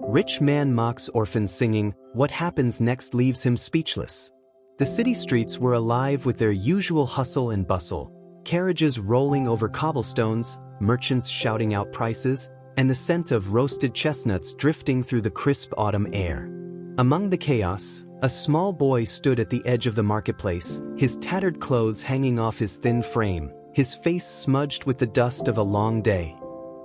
Rich man mocks orphan singing, what happens next leaves him speechless. The city streets were alive with their usual hustle and bustle, carriages rolling over cobblestones, merchants shouting out prices, and the scent of roasted chestnuts drifting through the crisp autumn air. Among the chaos, a small boy stood at the edge of the marketplace, his tattered clothes hanging off his thin frame, his face smudged with the dust of a long day.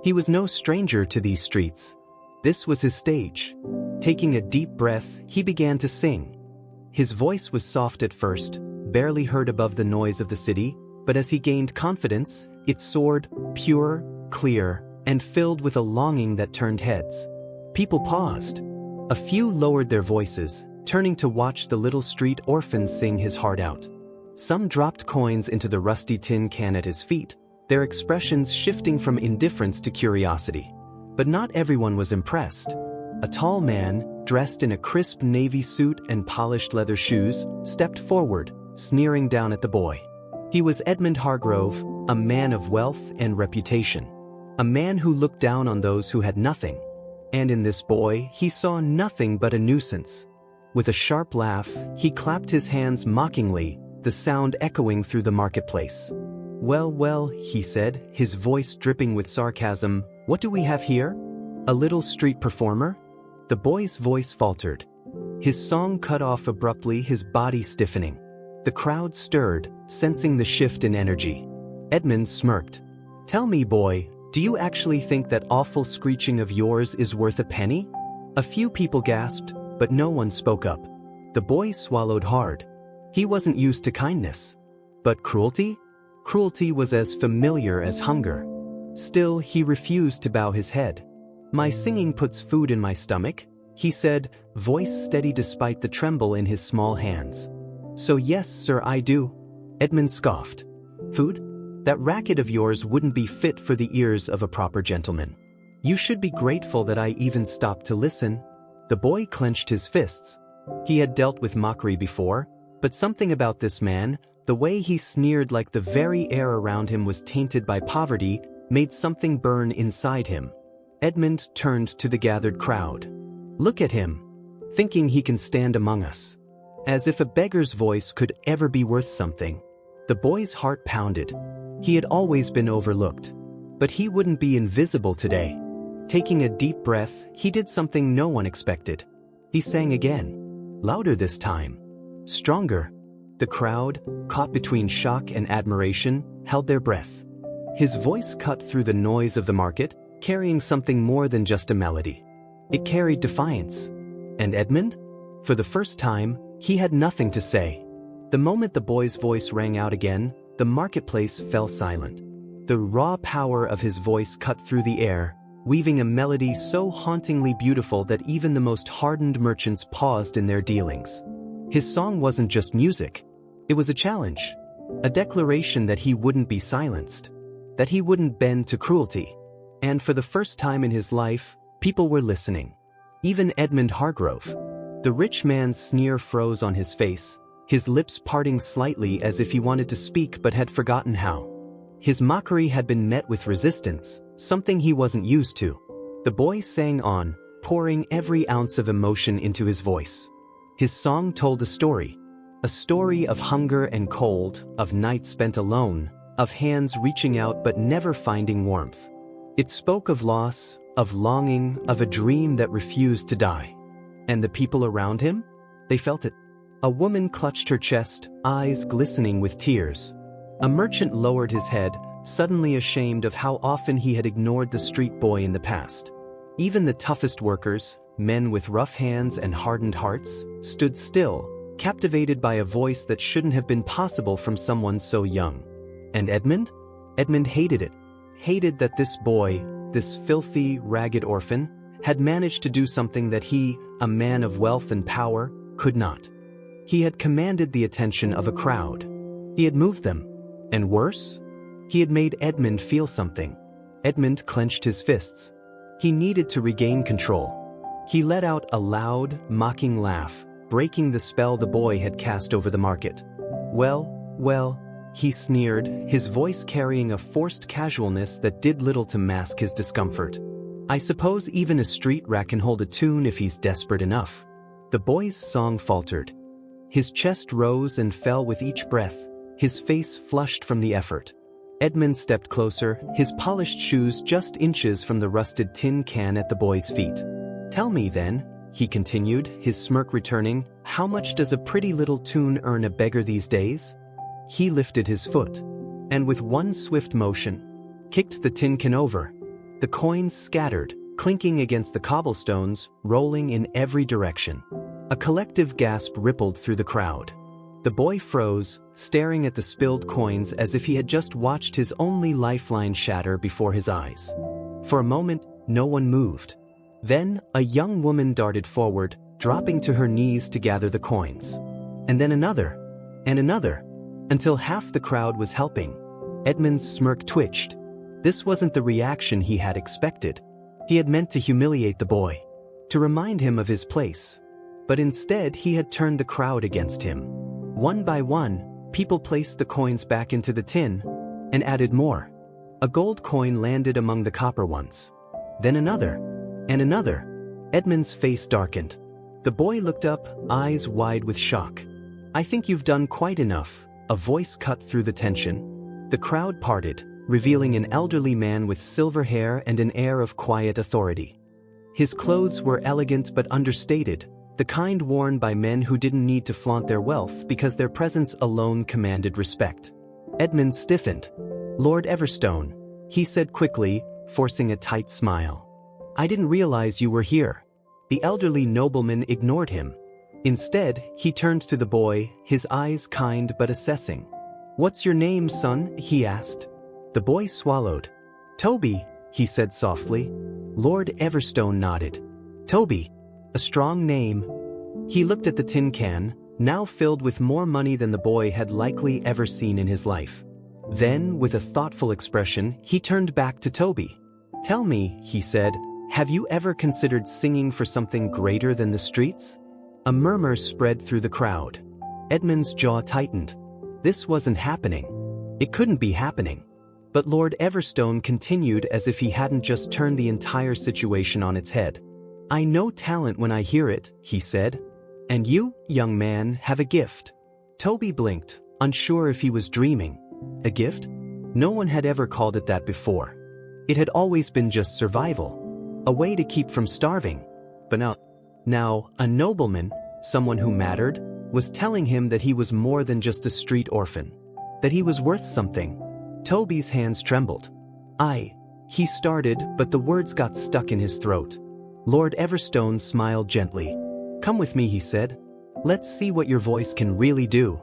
He was no stranger to these streets. This was his stage. Taking a deep breath, he began to sing. His voice was soft at first, barely heard above the noise of the city, but as he gained confidence, it soared, pure, clear, and filled with a longing that turned heads. People paused. A few lowered their voices, turning to watch the little street orphan sing his heart out. Some dropped coins into the rusty tin can at his feet, their expressions shifting from indifference to curiosity. But not everyone was impressed. A tall man, dressed in a crisp navy suit and polished leather shoes, stepped forward, sneering down at the boy. He was Edmund Hargrove, a man of wealth and reputation. A man who looked down on those who had nothing. And in this boy, he saw nothing but a nuisance. With a sharp laugh, he clapped his hands mockingly, the sound echoing through the marketplace. "Well, well," he said, his voice dripping with sarcasm, "what do we have here? A little street performer?" The boy's voice faltered. His song cut off abruptly, his body stiffening. The crowd stirred, sensing the shift in energy. Edmund smirked. "Tell me, boy, do you actually think that awful screeching of yours is worth a penny?" A few people gasped, but no one spoke up. The boy swallowed hard. He wasn't used to kindness. But cruelty? Cruelty was as familiar as hunger. Still, he refused to bow his head. "My singing puts food in my stomach," he said, voice steady despite the tremble in his small hands. "So yes, sir, I do." Edmund scoffed. "Food? That racket of yours wouldn't be fit for the ears of a proper gentleman. You should be grateful that I even stopped to listen." The boy clenched his fists. He had dealt with mockery before, but something about this man, the way he sneered like the very air around him was tainted by poverty, made something burn inside him. Edmund turned to the gathered crowd. "Look at him, thinking he can stand among us. As if a beggar's voice could ever be worth something." The boy's heart pounded. He had always been overlooked. But he wouldn't be invisible today. Taking a deep breath, he did something no one expected. He sang again. Louder this time. Stronger. The crowd, caught between shock and admiration, held their breath. His voice cut through the noise of the market, carrying something more than just a melody. It carried defiance. And Edmund? For the first time, he had nothing to say. The moment the boy's voice rang out again, the marketplace fell silent. The raw power of his voice cut through the air, weaving a melody so hauntingly beautiful that even the most hardened merchants paused in their dealings. His song wasn't just music. It was a challenge. A declaration that he wouldn't be silenced. That he wouldn't bend to cruelty. And for the first time in his life, people were listening. Even Edmund Hargrove. The rich man's sneer froze on his face, his lips parting slightly as if he wanted to speak but had forgotten how. His mockery had been met with resistance, something he wasn't used to. The boy sang on, pouring every ounce of emotion into his voice. His song told a story of hunger and cold, of nights spent alone, of hands reaching out but never finding warmth. It spoke of loss, of longing, of a dream that refused to die. And the people around him? They felt it. A woman clutched her chest, eyes glistening with tears. A merchant lowered his head, suddenly ashamed of how often he had ignored the street boy in the past. Even the toughest workers, men with rough hands and hardened hearts, stood still, captivated by a voice that shouldn't have been possible from someone so young. And Edmund? Edmund hated it. Hated that this boy, this filthy, ragged orphan, had managed to do something that he, a man of wealth and power, could not. He had commanded the attention of a crowd. He had moved them. And worse? He had made Edmund feel something. Edmund clenched his fists. He needed to regain control. He let out a loud, mocking laugh, breaking the spell the boy had cast over the market. Well, he sneered, his voice carrying a forced casualness that did little to mask his discomfort. I suppose even a street rat can hold a tune if he's desperate enough. The boy's song faltered. His chest rose and fell with each breath, his face flushed from the effort. Edmund stepped closer, his polished shoes just inches from the rusted tin can at the boy's feet. Tell me then, he continued, his smirk returning, how much does a pretty little tune earn a beggar these days? He lifted his foot, and with one swift motion, kicked the tin can over. The coins scattered, clinking against the cobblestones, rolling in every direction. A collective gasp rippled through the crowd. The boy froze, staring at the spilled coins as if he had just watched his only lifeline shatter before his eyes. For a moment, no one moved. Then, a young woman darted forward, dropping to her knees to gather the coins. And then another, and another, until half the crowd was helping. Edmund's smirk twitched. This wasn't the reaction he had expected. He had meant to humiliate the boy, to remind him of his place. But instead, he had turned the crowd against him. One by one, people placed the coins back into the tin, and added more. A gold coin landed among the copper ones. Then another, and another. Edmund's face darkened. The boy looked up, eyes wide with shock. I think you've done quite enough, a voice cut through the tension. The crowd parted, revealing an elderly man with silver hair and an air of quiet authority. His clothes were elegant but understated, the kind worn by men who didn't need to flaunt their wealth because their presence alone commanded respect. Edmund stiffened. Lord Everstone, he said quickly, forcing a tight smile. I didn't realize you were here. The elderly nobleman ignored him. Instead, he turned to the boy, his eyes kind but assessing. What's your name, son? He asked. The boy swallowed. Toby, he said softly. Lord Everstone nodded. Toby. A strong name. He looked at the tin can, now filled with more money than the boy had likely ever seen in his life. Then, with a thoughtful expression, he turned back to Toby. Tell me, he said, have you ever considered singing for something greater than the streets? A murmur spread through the crowd. Edmund's jaw tightened. This wasn't happening. It couldn't be happening. But Lord Everstone continued as if he hadn't just turned the entire situation on its head. I know talent when I hear it, he said. And you, young man, have a gift. Toby blinked, unsure if he was dreaming. A gift? No one had ever called it that before. It had always been just survival. A way to keep from starving. But now, a nobleman, someone who mattered, was telling him that he was more than just a street orphan. That he was worth something. Toby's hands trembled. He started, but the words got stuck in his throat. Lord Everstone smiled gently. Come with me, he said. Let's see what your voice can really do.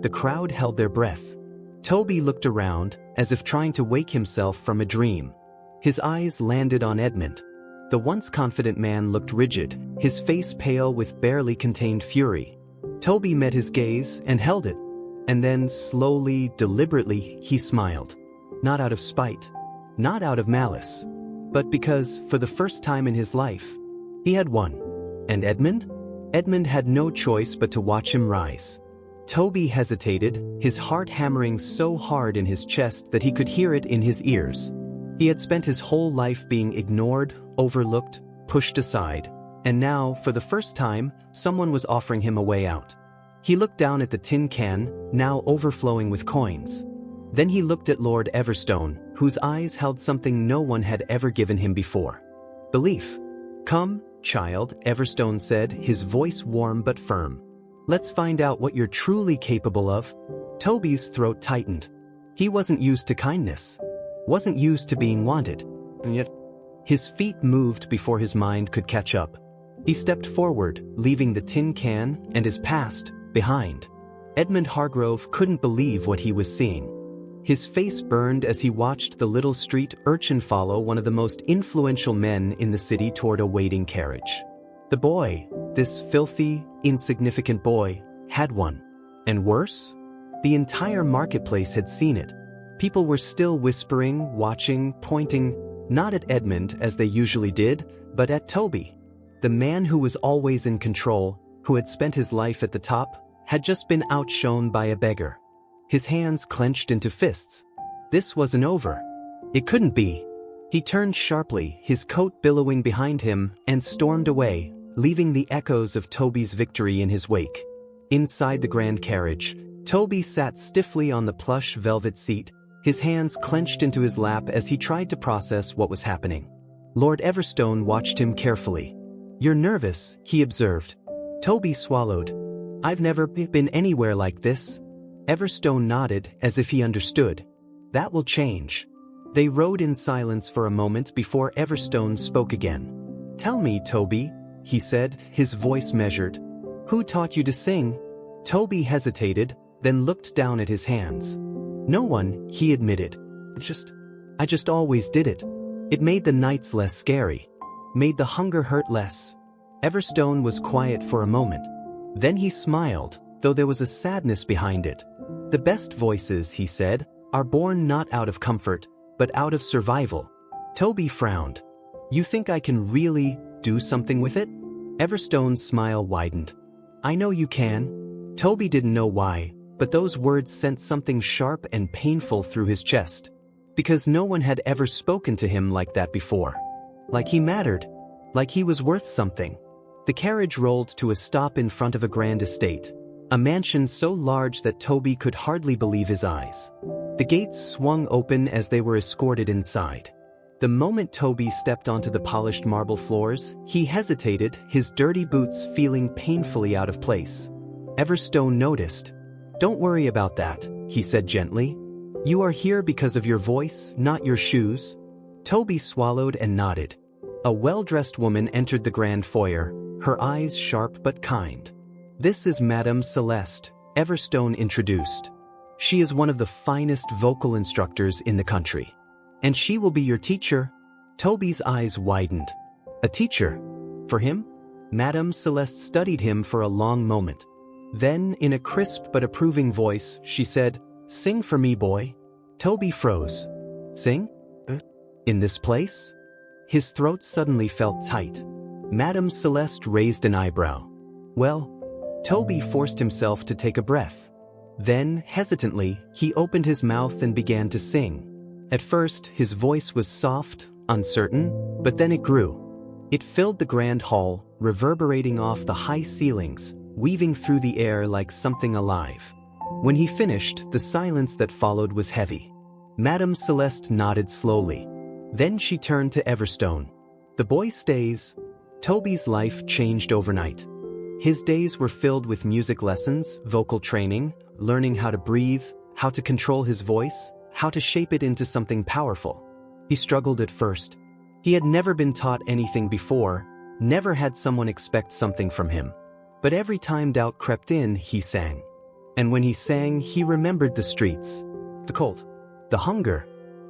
The crowd held their breath. Toby looked around, as if trying to wake himself from a dream. His eyes landed on Edmund. The once confident man looked rigid, his face pale with barely contained fury. Toby met his gaze and held it. And then, slowly, deliberately, he smiled. Not out of spite. Not out of malice. But because, for the first time in his life, he had won. And Edmund? Edmund had no choice but to watch him rise. Toby hesitated, his heart hammering so hard in his chest that he could hear it in his ears. He had spent his whole life being ignored, overlooked, pushed aside, and now, for the first time, someone was offering him a way out. He looked down at the tin can, now overflowing with coins. Then he looked at Lord Everstone, whose eyes held something no one had ever given him before. Belief. Come, child, Everstone said, his voice warm but firm. Let's find out what you're truly capable of. Toby's throat tightened. He wasn't used to kindness. Wasn't used to being wanted. And yet, his feet moved before his mind could catch up. He stepped forward, leaving the tin can and his past behind. Edmund Hargrove couldn't believe what he was seeing. His face burned as he watched the little street urchin follow one of the most influential men in the city toward a waiting carriage. The boy, this filthy, insignificant boy, had won. And worse? The entire marketplace had seen it. People were still whispering, watching, pointing, not at Edmund as they usually did, but at Toby. The man who was always in control, who had spent his life at the top, had just been outshone by a beggar. His hands clenched into fists. This wasn't over. It couldn't be. He turned sharply, his coat billowing behind him, and stormed away, leaving the echoes of Toby's victory in his wake. Inside the grand carriage, Toby sat stiffly on the plush velvet seat, his hands clenched into his lap as he tried to process what was happening. Lord Everstone watched him carefully. "You're nervous," he observed. Toby swallowed. "I've never been anywhere like this." Everstone nodded as if he understood. "That will change." They rode in silence for a moment before Everstone spoke again. "Tell me, Toby," he said, his voice measured. "Who taught you to sing?" Toby hesitated, then looked down at his hands. "No one," he admitted. I just always did it. It made the nights less scary. Made the hunger hurt less." Everstone was quiet for a moment. Then he smiled, though there was a sadness behind it. "The best voices," he said, "are born not out of comfort, but out of survival." Toby frowned. "You think I can really do something with it?" Everstone's smile widened. "I know you can." Toby didn't know why, but those words sent something sharp and painful through his chest. Because no one had ever spoken to him like that before. Like he mattered. Like he was worth something. The carriage rolled to a stop in front of a grand estate. A mansion so large that Toby could hardly believe his eyes. The gates swung open as they were escorted inside. The moment Toby stepped onto the polished marble floors, he hesitated, his dirty boots feeling painfully out of place. Everstone noticed. "Don't worry about that," he said gently. "You are here because of your voice, not your shoes." Toby swallowed and nodded. A well-dressed woman entered the grand foyer, her eyes sharp but kind. "This is Madame Celeste," Everstone introduced. "She is one of the finest vocal instructors in the country. And she will be your teacher." Toby's eyes widened. "A teacher? For him?" Madame Celeste studied him for a long moment. Then, in a crisp but approving voice, she said, "Sing for me, boy." Toby froze. "Sing? In this place?" His throat suddenly felt tight. Madame Celeste raised an eyebrow. "Well," Toby forced himself to take a breath. Then, hesitantly, he opened his mouth and began to sing. At first, his voice was soft, uncertain, but then it grew. It filled the grand hall, reverberating off the high ceilings, weaving through the air like something alive. When he finished, the silence that followed was heavy. Madame Celeste nodded slowly. Then she turned to Everstone. "The boy stays." Toby's life changed overnight. His days were filled with music lessons, vocal training, learning how to breathe, how to control his voice, how to shape it into something powerful. He struggled at first. He had never been taught anything before, never had someone expect something from him. But every time doubt crept in, he sang. And when he sang, he remembered the streets, the cold, the hunger,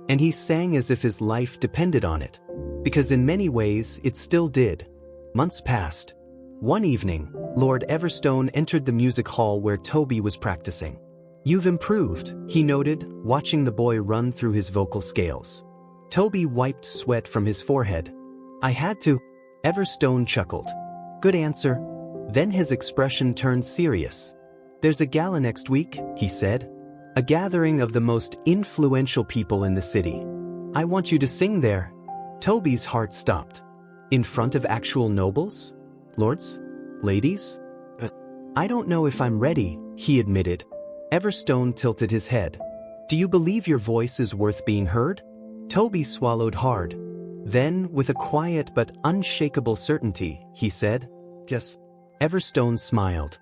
and he sang as if his life depended on it. Because in many ways, it still did. Months passed. One evening, Lord Everstone entered the music hall where Toby was practicing. "You've improved," he noted, watching the boy run through his vocal scales. Toby wiped sweat from his forehead. "I had to." Everstone chuckled. "Good answer." Then his expression turned serious. "There's a gala next week," he said. "A gathering of the most influential people in the city. I want you to sing there." Toby's heart stopped. "In front of actual nobles? Lords? Ladies? I don't know if I'm ready," he admitted. Everstone tilted his head. "Do you believe your voice is worth being heard?" Toby swallowed hard. Then, with a quiet but unshakable certainty, he said, "Yes." Everstone smiled.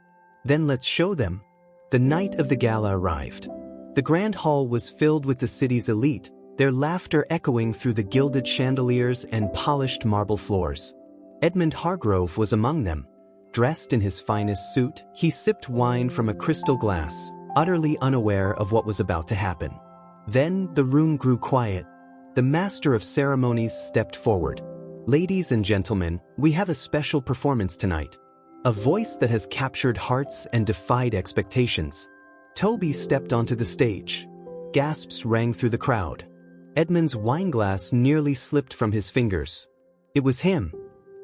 "Then let's show them." The night of the gala arrived. The grand hall was filled with the city's elite, their laughter echoing through the gilded chandeliers and polished marble floors. Edmund Hargrove was among them. Dressed in his finest suit, he sipped wine from a crystal glass, utterly unaware of what was about to happen. Then the room grew quiet. The master of ceremonies stepped forward. "Ladies and gentlemen, we have a special performance tonight." A voice that has captured hearts and defied expectations. Toby stepped onto the stage. Gasps rang through the crowd. Edmund's wineglass nearly slipped from his fingers. It was him,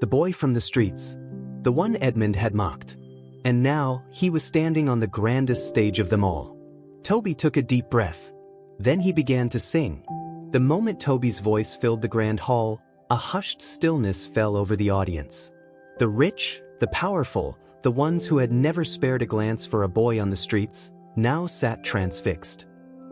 the boy from the streets, the one Edmund had mocked. And now, he was standing on the grandest stage of them all. Toby took a deep breath. Then he began to sing. The moment Toby's voice filled the grand hall, a hushed stillness fell over the audience. The rich, the powerful, the ones who had never spared a glance for a boy on the streets, now sat transfixed.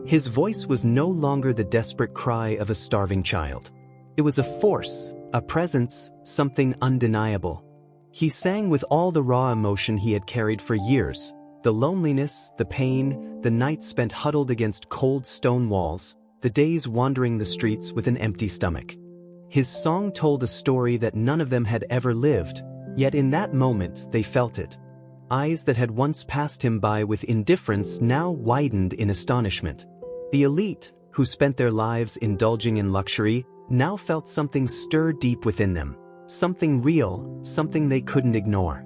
His voice was no longer the desperate cry of a starving child. It was a force, a presence, something undeniable. He sang with all the raw emotion he had carried for years, the loneliness, the pain, the nights spent huddled against cold stone walls, the days wandering the streets with an empty stomach. His song told a story that none of them had ever lived, yet in that moment they felt it. Eyes that had once passed him by with indifference now widened in astonishment. The elite, who spent their lives indulging in luxury, now felt something stir deep within them, something real, something they couldn't ignore.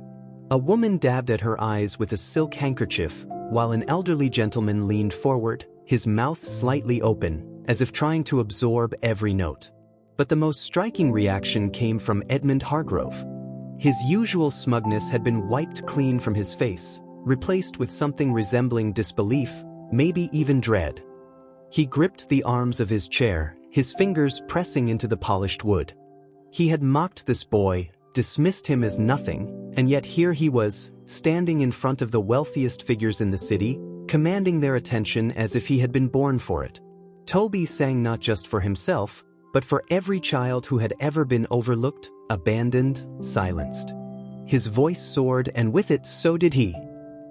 A woman dabbed at her eyes with a silk handkerchief, while an elderly gentleman leaned forward, his mouth slightly open, as if trying to absorb every note. But the most striking reaction came from Edmund Hargrove. His usual smugness had been wiped clean from his face, replaced with something resembling disbelief, maybe even dread. He gripped the arms of his chair, his fingers pressing into the polished wood. He had mocked this boy, dismissed him as nothing, and yet here he was, standing in front of the wealthiest figures in the city, commanding their attention as if he had been born for it. Toby sang not just for himself, but for every child who had ever been overlooked, abandoned, silenced. His voice soared, and with it so did he.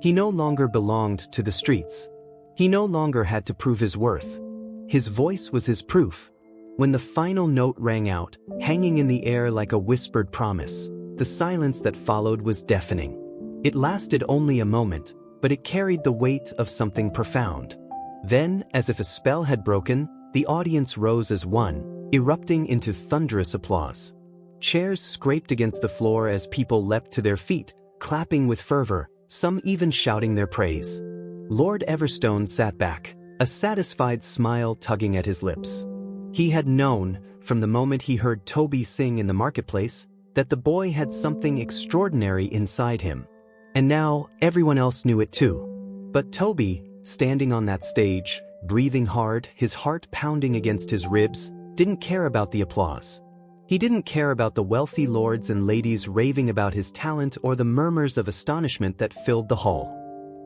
He no longer belonged to the streets. He no longer had to prove his worth. His voice was his proof. When the final note rang out, hanging in the air like a whispered promise, the silence that followed was deafening. It lasted only a moment, but it carried the weight of something profound. Then, as if a spell had broken, the audience rose as one, erupting into thunderous applause. Chairs scraped against the floor as people leapt to their feet, clapping with fervor, some even shouting their praise. Lord Everstone sat back, a satisfied smile tugging at his lips. He had known, from the moment he heard Toby sing in the marketplace, that the boy had something extraordinary inside him. And now, everyone else knew it too. But Toby, standing on that stage, breathing hard, his heart pounding against his ribs, didn't care about the applause. He didn't care about the wealthy lords and ladies raving about his talent or the murmurs of astonishment that filled the hall.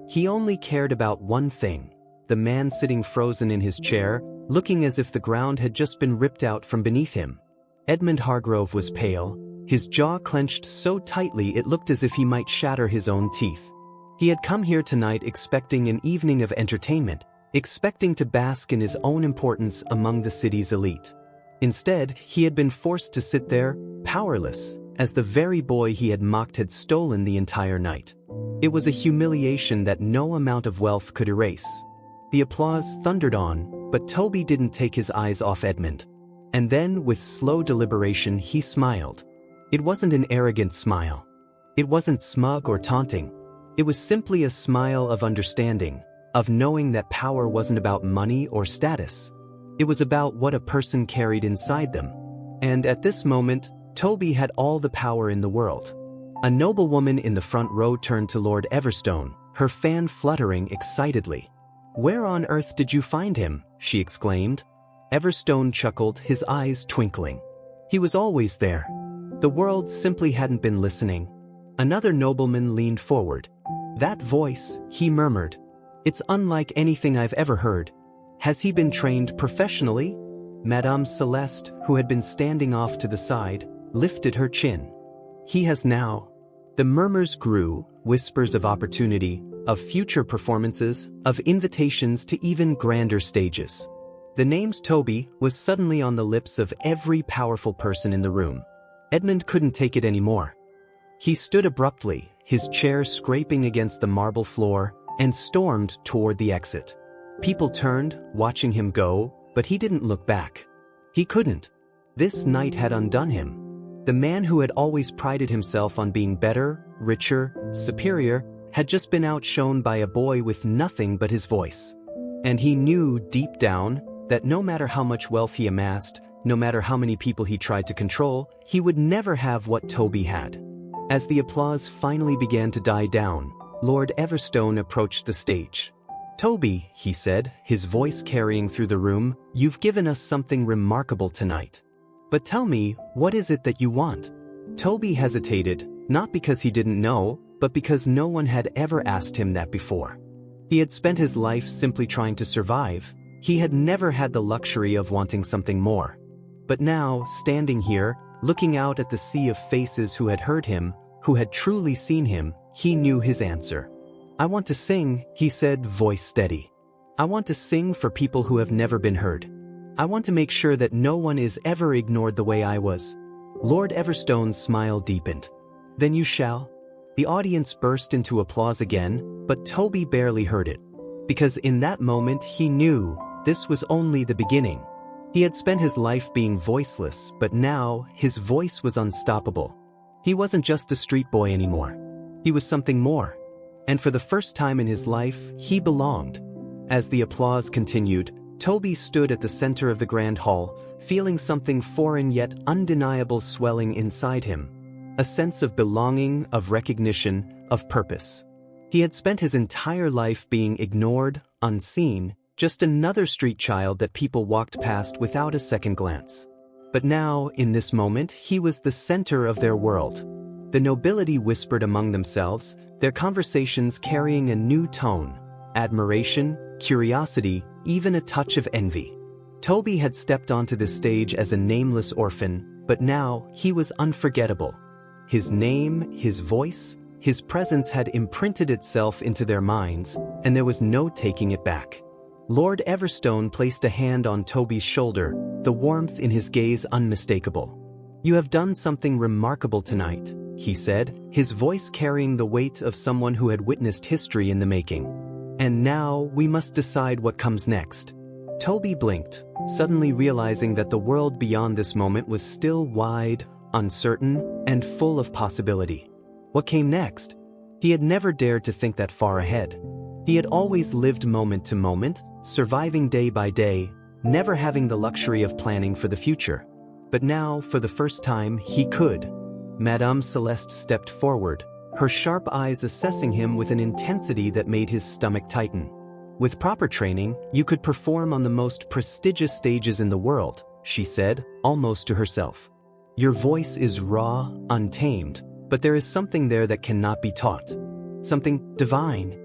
He only cared about one thing: the man sitting frozen in his chair, looking as if the ground had just been ripped out from beneath him. Edmund Hargrove was pale, his jaw clenched so tightly it looked as if he might shatter his own teeth. He had come here tonight expecting an evening of entertainment, expecting to bask in his own importance among the city's elite. Instead, he had been forced to sit there, powerless, as the very boy he had mocked had stolen the entire night. It was a humiliation that no amount of wealth could erase. The applause thundered on, but Toby didn't take his eyes off Edmund. And then, with slow deliberation, he smiled. It wasn't an arrogant smile. It wasn't smug or taunting. It was simply a smile of understanding, of knowing that power wasn't about money or status. It was about what a person carried inside them. And at this moment, Toby had all the power in the world. A noblewoman in the front row turned to Lord Everstone, her fan fluttering excitedly. "Where on earth did you find him?" she exclaimed. Everstone chuckled, his eyes twinkling. He was always there. The world simply hadn't been listening. Another nobleman leaned forward. "That voice," he murmured. "It's unlike anything I've ever heard. Has he been trained professionally?" Madame Celeste, who had been standing off to the side, lifted her chin. "He has now." The murmurs grew, whispers of opportunity, of future performances, of invitations to even grander stages. The name Toby was suddenly on the lips of every powerful person in the room. Edmund couldn't take it anymore. He stood abruptly, his chair scraping against the marble floor, and stormed toward the exit. People turned, watching him go, but he didn't look back. He couldn't. This night had undone him. The man who had always prided himself on being better, richer, superior, had just been outshone by a boy with nothing but his voice. And he knew deep down that no matter how much wealth he amassed, no matter how many people he tried to control, he would never have what Toby had. As the applause finally began to die down, Lord Everstone approached the stage. "Toby," he said, his voice carrying through the room, "you've given us something remarkable tonight. But tell me, what is it that you want?" Toby hesitated, not because he didn't know, but because no one had ever asked him that before. He had spent his life simply trying to survive. He had never had the luxury of wanting something more. But now, standing here, looking out at the sea of faces who had heard him, who had truly seen him, he knew his answer. "I want to sing," he said, voice steady. "I want to sing for people who have never been heard. I want to make sure that no one is ever ignored the way I was." Lord Everstone's smile deepened. "Then you shall." The audience burst into applause again, but Toby barely heard it. Because in that moment he knew this was only the beginning. He had spent his life being voiceless, but now his voice was unstoppable. He wasn't just a street boy anymore. He was something more. And for the first time in his life, he belonged. As the applause continued, Toby stood at the center of the grand hall, feeling something foreign yet undeniable swelling inside him. A sense of belonging, of recognition, of purpose. He had spent his entire life being ignored, unseen, just another street child that people walked past without a second glance. But now, in this moment, he was the center of their world. The nobility whispered among themselves, their conversations carrying a new tone: admiration, curiosity, even a touch of envy. Toby had stepped onto this stage as a nameless orphan, but now he was unforgettable. His name, his voice, his presence had imprinted itself into their minds, and there was no taking it back. Lord Everstone placed a hand on Toby's shoulder, the warmth in his gaze unmistakable. "You have done something remarkable tonight," he said, his voice carrying the weight of someone who had witnessed history in the making. "And now we must decide what comes next." Toby blinked, suddenly realizing that the world beyond this moment was still wide, uncertain, and full of possibility. What came next? He had never dared to think that far ahead. He had always lived moment to moment, surviving day by day, never having the luxury of planning for the future. But now, for the first time, he could. Madame Celeste stepped forward, her sharp eyes assessing him with an intensity that made his stomach tighten. "With proper training, you could perform on the most prestigious stages in the world," she said, almost to herself. "Your voice is raw, untamed, but there is something there that cannot be taught. Something divine."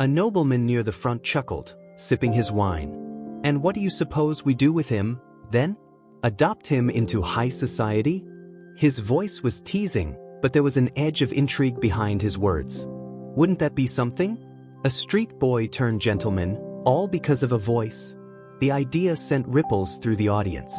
A nobleman near the front chuckled, sipping his wine. "And what do you suppose we do with him, then? Adopt him into high society?" His voice was teasing, but there was an edge of intrigue behind his words. "Wouldn't that be something? A street boy turned gentleman, all because of a voice." The idea sent ripples through the audience.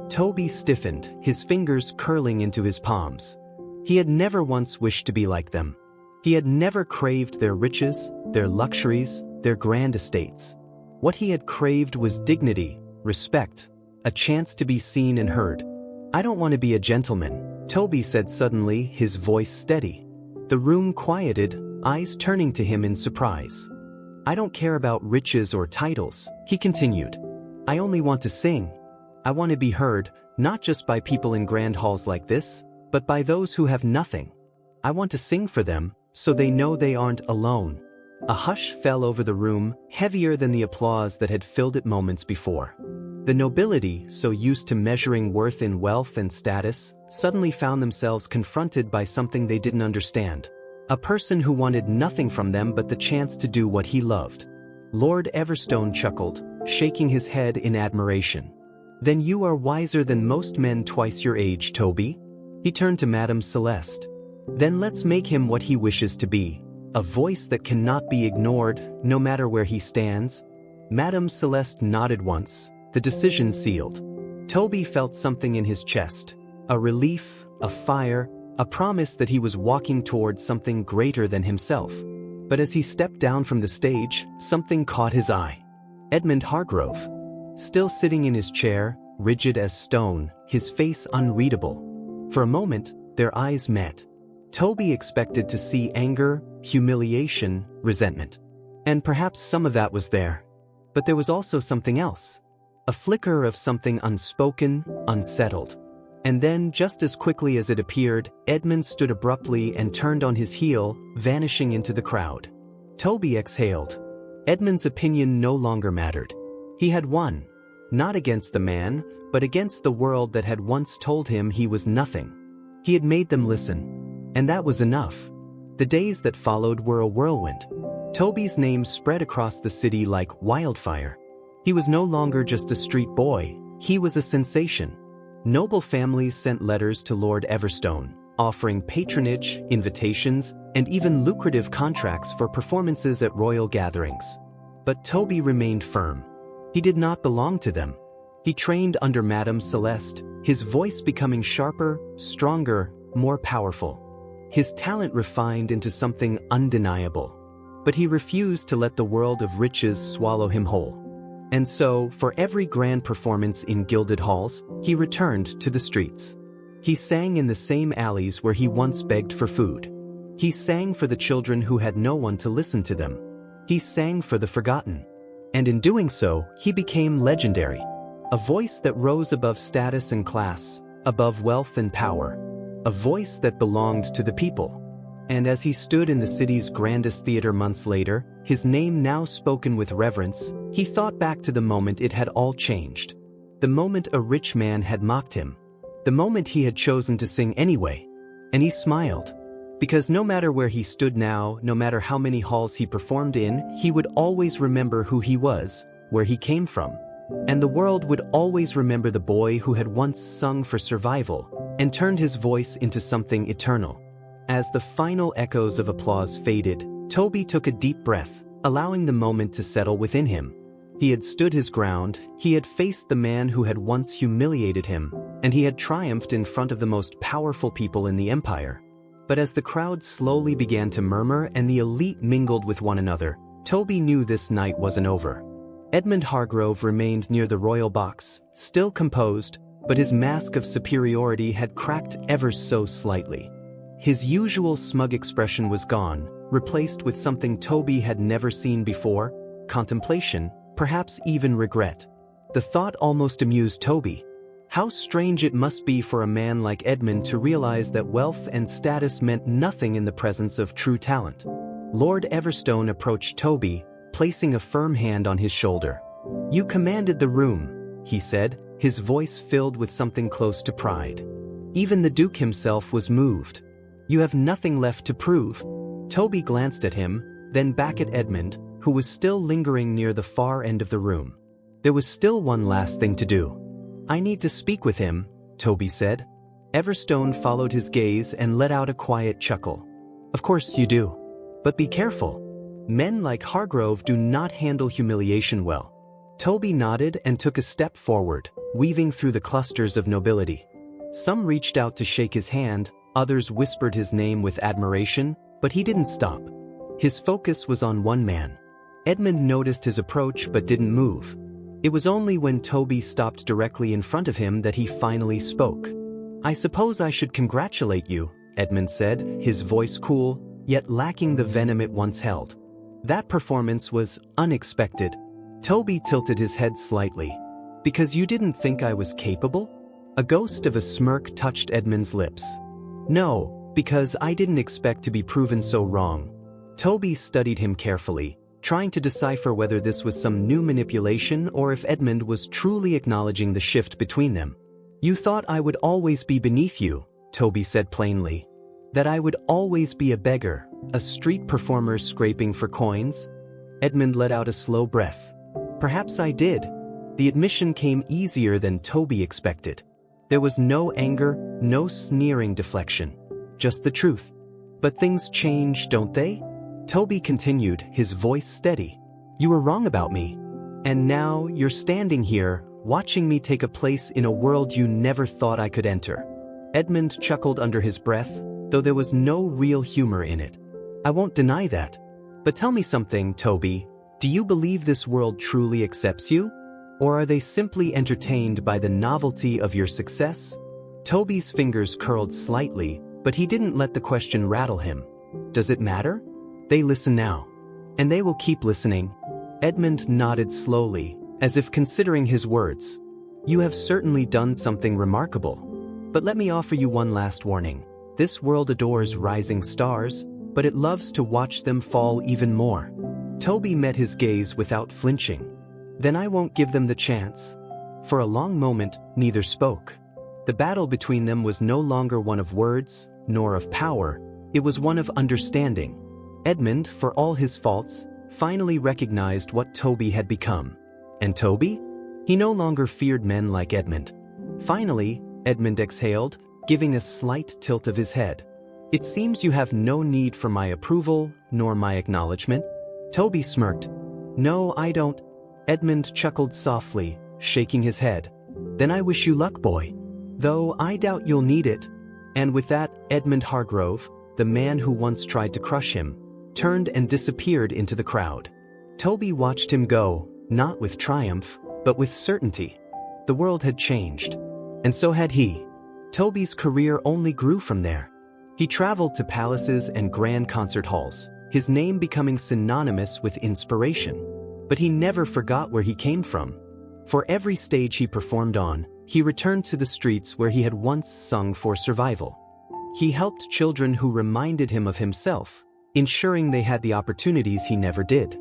Toby stiffened, his fingers curling into his palms. He had never once wished to be like them. He had never craved their riches, their luxuries, their grand estates. What he had craved was dignity, respect, a chance to be seen and heard. "I don't want to be a gentleman," Toby said suddenly, his voice steady. The room quieted, eyes turning to him in surprise. "I don't care about riches or titles," he continued. "I only want to sing. I want to be heard, not just by people in grand halls like this, but by those who have nothing. I want to sing for them, so they know they aren't alone." A hush fell over the room, heavier than the applause that had filled it moments before. The nobility, so used to measuring worth in wealth and status, suddenly found themselves confronted by something they didn't understand. A person who wanted nothing from them but the chance to do what he loved. Lord Everstone chuckled, shaking his head in admiration. "Then you are wiser than most men twice your age, Toby." He turned to Madame Celeste. "Then let's make him what he wishes to be. A voice that cannot be ignored, no matter where he stands." Madame Celeste nodded once, the decision sealed. Toby felt something in his chest. A relief, a fire, a promise that he was walking towards something greater than himself. But as he stepped down from the stage, something caught his eye. Edmund Hargrove. Still sitting in his chair, rigid as stone, his face unreadable. For a moment, their eyes met. Toby expected to see anger, humiliation, resentment. And perhaps some of that was there. But there was also something else. A flicker of something unspoken, unsettled. And then, just as quickly as it appeared, Edmund stood abruptly and turned on his heel, vanishing into the crowd. Toby exhaled. Edmund's opinion no longer mattered. He had won, not against the man, but against the world that had once told him he was nothing. He had made them listen, and that was enough. The days that followed were a whirlwind. Toby's name spread across the city like wildfire. He was no longer just a street boy, he was a sensation. Noble families sent letters to Lord Everstone, offering patronage, invitations, and even lucrative contracts for performances at royal gatherings. But Toby remained firm. He did not belong to them. He trained under Madame Celeste, his voice becoming sharper, stronger, more powerful. His talent refined into something undeniable. But he refused to let the world of riches swallow him whole. And so, for every grand performance in gilded halls, he returned to the streets. He sang in the same alleys where he once begged for food. He sang for the children who had no one to listen to them. He sang for the forgotten. And in doing so, he became legendary. A voice that rose above status and class, above wealth and power. A voice that belonged to the people. And as he stood in the city's grandest theater months later, his name now spoken with reverence, he thought back to the moment it had all changed. The moment a rich man had mocked him. The moment he had chosen to sing anyway. And he smiled. Because no matter where he stood now, no matter how many halls he performed in, he would always remember who he was, where he came from. And the world would always remember the boy who had once sung for survival, and turned his voice into something eternal. As the final echoes of applause faded, Toby took a deep breath, allowing the moment to settle within him. He had stood his ground, he had faced the man who had once humiliated him, and he had triumphed in front of the most powerful people in the empire. But as the crowd slowly began to murmur and the elite mingled with one another, Toby knew this night wasn't over. Edmund Hargrove remained near the royal box, still composed, but his mask of superiority had cracked ever so slightly. His usual smug expression was gone, replaced with something Toby had never seen before, contemplation, perhaps even regret. The thought almost amused Toby. How strange it must be for a man like Edmund to realize that wealth and status meant nothing in the presence of true talent. Lord Everstone approached Toby, placing a firm hand on his shoulder. "You commanded the room," he said, his voice filled with something close to pride. Even the Duke himself was moved. "You have nothing left to prove." Toby glanced at him, then back at Edmund, who was still lingering near the far end of the room. There was still one last thing to do. "I need to speak with him," Toby said. Everstone followed his gaze and let out a quiet chuckle. "Of course you do. But be careful. Men like Hargrove do not handle humiliation well." Toby nodded and took a step forward, weaving through the clusters of nobility. Some reached out to shake his hand, others whispered his name with admiration, but he didn't stop. His focus was on one man. Edmund noticed his approach but didn't move. It was only when Toby stopped directly in front of him that he finally spoke. "I suppose I should congratulate you," Edmund said, his voice cool, yet lacking the venom it once held. "That performance was unexpected." Toby tilted his head slightly. "Because you didn't think I was capable?" A ghost of a smirk touched Edmund's lips. "No, because I didn't expect to be proven so wrong." Toby studied him carefully, trying to decipher whether this was some new manipulation or if Edmund was truly acknowledging the shift between them. "You thought I would always be beneath you," Toby said plainly. "That I would always be a beggar, a street performer scraping for coins?" Edmund let out a slow breath. "Perhaps I did." The admission came easier than Toby expected. There was no anger, no sneering deflection. Just the truth. "But things change, don't they?" Toby continued, his voice steady. "You were wrong about me. And now you're standing here, watching me take a place in a world you never thought I could enter." Edmund chuckled under his breath, though there was no real humor in it. "I won't deny that. But tell me something, Toby. Do you believe this world truly accepts you? Or are they simply entertained by the novelty of your success?" Toby's fingers curled slightly, but he didn't let the question rattle him. "Does it matter? They listen now. And they will keep listening." Edmund nodded slowly, as if considering his words. "You have certainly done something remarkable. But let me offer you one last warning. This world adores rising stars, but it loves to watch them fall even more. Toby met his gaze without flinching. Then I won't give them the chance. For a long moment, neither spoke. The battle between them was no longer one of words, nor of power, it was one of understanding. Edmund, for all his faults, finally recognized what Toby had become. And Toby? He no longer feared men like Edmund. Finally, Edmund exhaled, giving a slight tilt of his head. It seems you have no need for my approval, nor my acknowledgement. Toby smirked. No, I don't. Edmund chuckled softly, shaking his head. Then I wish you luck, boy. Though I doubt you'll need it. And with that, Edmund Hargrove, the man who once tried to crush him, turned and disappeared into the crowd. Toby watched him go, not with triumph, but with certainty. The world had changed. And so had he. Toby's career only grew from there. He traveled to palaces and grand concert halls, his name becoming synonymous with inspiration. But he never forgot where he came from. For every stage he performed on, he returned to the streets where he had once sung for survival. He helped children who reminded him of himself, ensuring they had the opportunities he never did.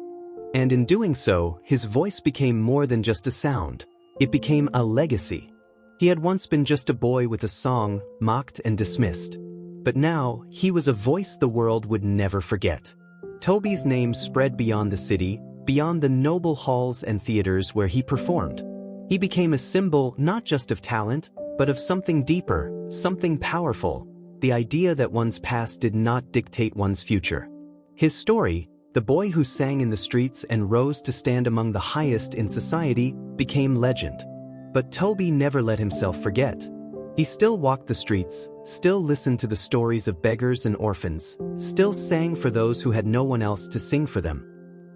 And in doing so, his voice became more than just a sound. It became a legacy. He had once been just a boy with a song, mocked and dismissed. But now, he was a voice the world would never forget. Toby's name spread beyond the city, beyond the noble halls and theaters where he performed. He became a symbol not just of talent, but of something deeper, something powerful, the idea that one's past did not dictate one's future. His story, the boy who sang in the streets and rose to stand among the highest in society, became legend. But Toby never let himself forget. He still walked the streets, still listened to the stories of beggars and orphans, still sang for those who had no one else to sing for them.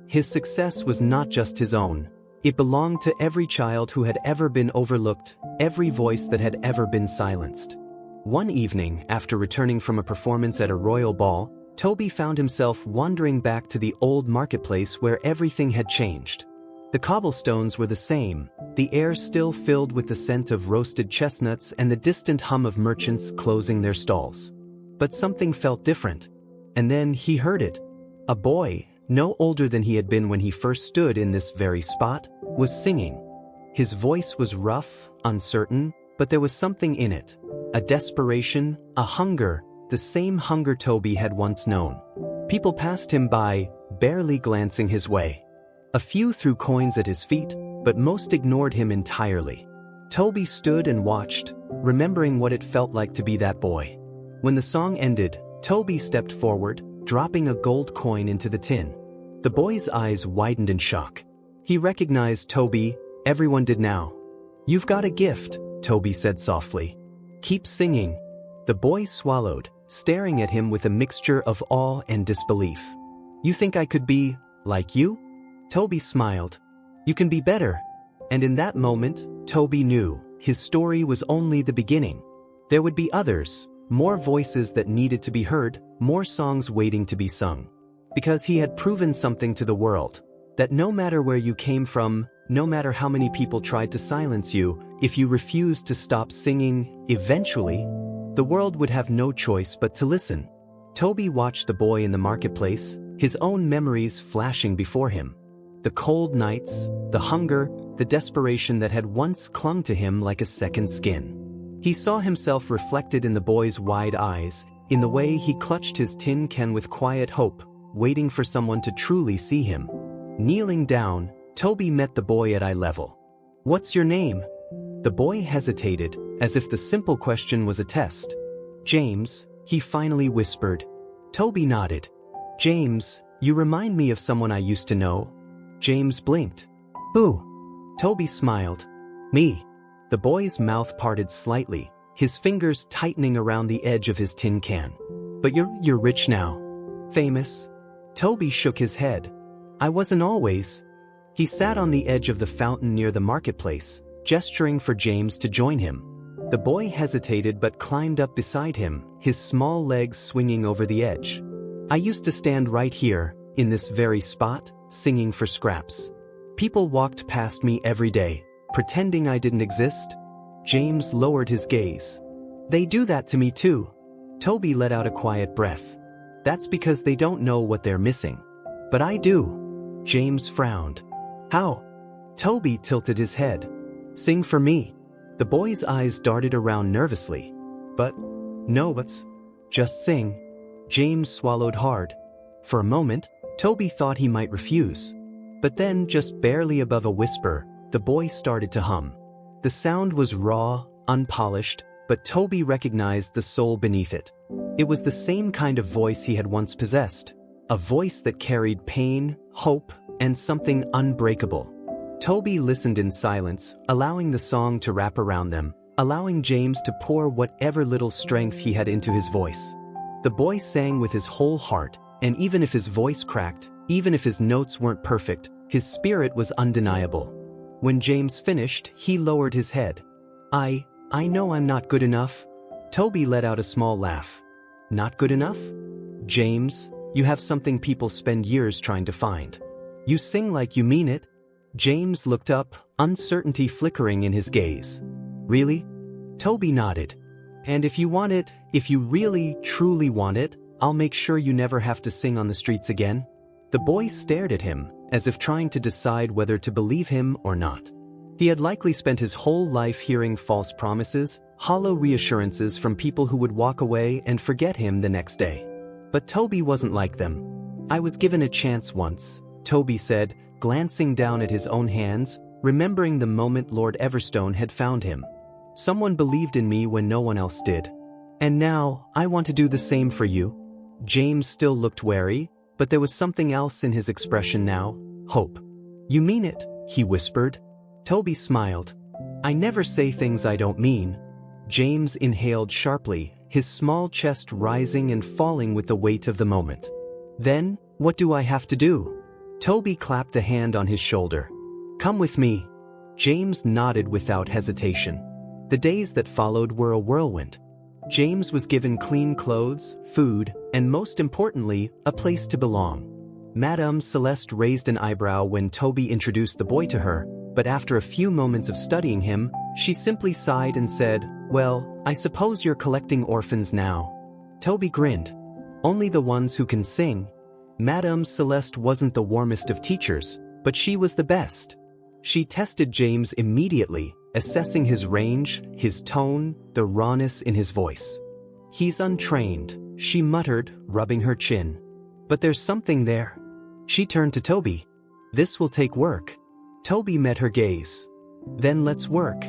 His success was not just his own. It belonged to every child who had ever been overlooked, every voice that had ever been silenced. One evening, after returning from a performance at a royal ball, Toby found himself wandering back to the old marketplace where everything had changed. The cobblestones were the same, the air still filled with the scent of roasted chestnuts and the distant hum of merchants closing their stalls. But something felt different. And then he heard it. A boy, no older than he had been when he first stood in this very spot, was singing. His voice was rough, uncertain, but there was something in it. A desperation, a hunger, the same hunger Toby had once known. People passed him by, barely glancing his way. A few threw coins at his feet, but most ignored him entirely. Toby stood and watched, remembering what it felt like to be that boy. When the song ended, Toby stepped forward, dropping a gold coin into the tin. The boy's eyes widened in shock. He recognized Toby, everyone did now. "You've got a gift," Toby said softly. "Keep singing." The boy swallowed, staring at him with a mixture of awe and disbelief. "You think I could be like you?" Toby smiled. "You can be better." And in that moment, Toby knew his story was only the beginning. There would be others, more voices that needed to be heard, more songs waiting to be sung. Because he had proven something to the world, that no matter where you came from, no matter how many people tried to silence you, if you refused to stop singing, eventually, the world would have no choice but to listen. Toby watched the boy in the marketplace, his own memories flashing before him. The cold nights, the hunger, the desperation that had once clung to him like a second skin. He saw himself reflected in the boy's wide eyes, in the way he clutched his tin can with quiet hope, waiting for someone to truly see him. Kneeling down, Toby met the boy at eye level. "What's your name?" The boy hesitated, as if the simple question was a test. "James," he finally whispered. Toby nodded. "James, you remind me of someone I used to know." James blinked. "Who?" Toby smiled. "Me." The boy's mouth parted slightly, his fingers tightening around the edge of his tin can. "But you're rich now. Famous?" Toby shook his head. "I wasn't always." He sat on the edge of the fountain near the marketplace, gesturing for James to join him. The boy hesitated but climbed up beside him, his small legs swinging over the edge. "I used to stand right here, in this very spot, singing for scraps. People walked past me every day, pretending I didn't exist." James lowered his gaze. "They do that to me too." Toby let out a quiet breath. "That's because they don't know what they're missing. But I do." James frowned. How? Toby tilted his head. Sing for me. The boy's eyes darted around nervously. But, no buts. Just sing. James swallowed hard. For a moment, Toby thought he might refuse. But then, just barely above a whisper, the boy started to hum. The sound was raw, unpolished, but Toby recognized the soul beneath it. It was the same kind of voice he had once possessed. A voice that carried pain, hope, and something unbreakable. Toby listened in silence, allowing the song to wrap around them, allowing James to pour whatever little strength he had into his voice. The boy sang with his whole heart, and even if his voice cracked, even if his notes weren't perfect, his spirit was undeniable. When James finished, he lowered his head. I know I'm not good enough. Toby let out a small laugh. Not good enough? James, you have something people spend years trying to find. You sing like you mean it. James looked up, uncertainty flickering in his gaze. Really? Toby nodded. And if you want it, if you really, truly want it, I'll make sure you never have to sing on the streets again. The boy stared at him, as if trying to decide whether to believe him or not. He had likely spent his whole life hearing false promises, hollow reassurances from people who would walk away and forget him the next day. But Toby wasn't like them. I was given a chance once, Toby said, glancing down at his own hands, remembering the moment Lord Everstone had found him. Someone believed in me when no one else did. And now, I want to do the same for you. James still looked wary, but there was something else in his expression now, hope. You mean it, he whispered. Toby smiled. I never say things I don't mean. James inhaled sharply, his small chest rising and falling with the weight of the moment. Then, what do I have to do? Toby clapped a hand on his shoulder. Come with me. James nodded without hesitation. The days that followed were a whirlwind. James was given clean clothes, food, and most importantly, a place to belong. Madame Celeste raised an eyebrow when Toby introduced the boy to her, but after a few moments of studying him, she simply sighed and said, Well, I suppose you're collecting orphans now. Toby grinned. Only the ones who can sing. Madame Celeste wasn't the warmest of teachers, but she was the best. She tested James immediately, assessing his range, his tone, the rawness in his voice. He's untrained, she muttered, rubbing her chin. But there's something there. She turned to Toby. This will take work. Toby met her gaze. Then let's work.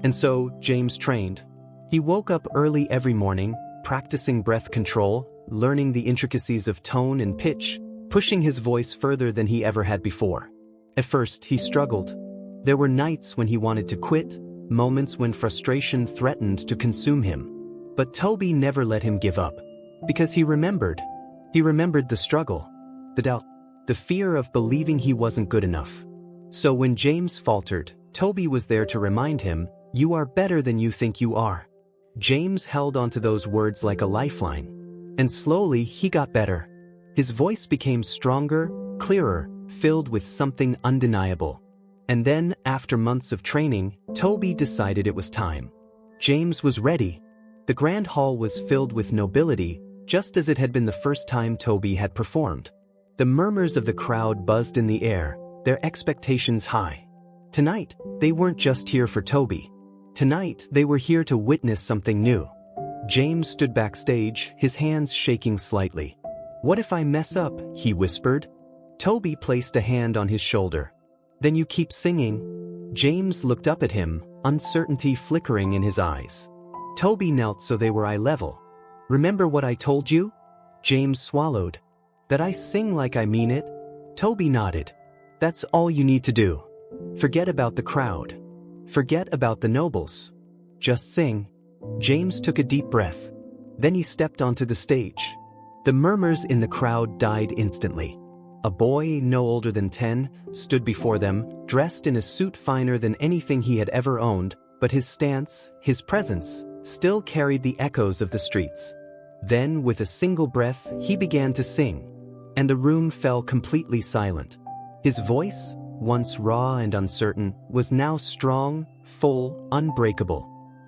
And so, James trained. He woke up early every morning, practicing breath control, learning the intricacies of tone and pitch, pushing his voice further than he ever had before. At first, he struggled. There were nights when he wanted to quit, moments when frustration threatened to consume him. But Toby never let him give up. Because he remembered. He remembered the struggle, the doubt, the fear of believing he wasn't good enough. So when James faltered, Toby was there to remind him, You are better than you think you are. James held onto those words like a lifeline. And slowly, he got better. His voice became stronger, clearer, filled with something undeniable. And then, after months of training, Toby decided it was time. James was ready. The grand hall was filled with nobility, just as it had been the first time Toby had performed. The murmurs of the crowd buzzed in the air, their expectations high. Tonight, they weren't just here for Toby. Tonight, they were here to witness something new. James stood backstage, his hands shaking slightly. What if I mess up? He whispered. Toby placed a hand on his shoulder. Then you keep singing. James looked up at him, uncertainty flickering in his eyes. Toby knelt so they were eye level. Remember what I told you? James swallowed. That I sing like I mean it? Toby nodded. That's all you need to do. Forget about the crowd. Forget about the nobles. Just sing. James took a deep breath. Then he stepped onto the stage. The murmurs in the crowd died instantly. A boy, no older than 10, stood before them, dressed in a suit finer than anything he had ever owned, but his stance, his presence, still carried the echoes of the streets. Then, with a single breath, he began to sing. And the room fell completely silent. His voice, once raw and uncertain, was now strong, full, unbreakable.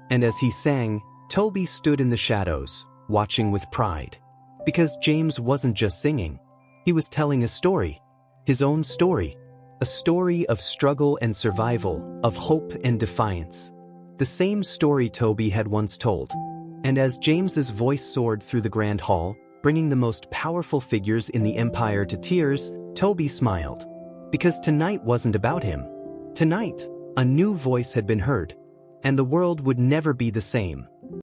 And as he sang, Toby stood in the shadows, watching with pride. Because James wasn't just singing. He was telling a story. His own story. A story of struggle and survival, of hope and defiance. The same story Toby had once told. And as James's voice soared through the grand hall, bringing the most powerful figures in the Empire to tears, Toby smiled. Because tonight wasn't about him. Tonight, a new voice had been heard. And the world would never be the same.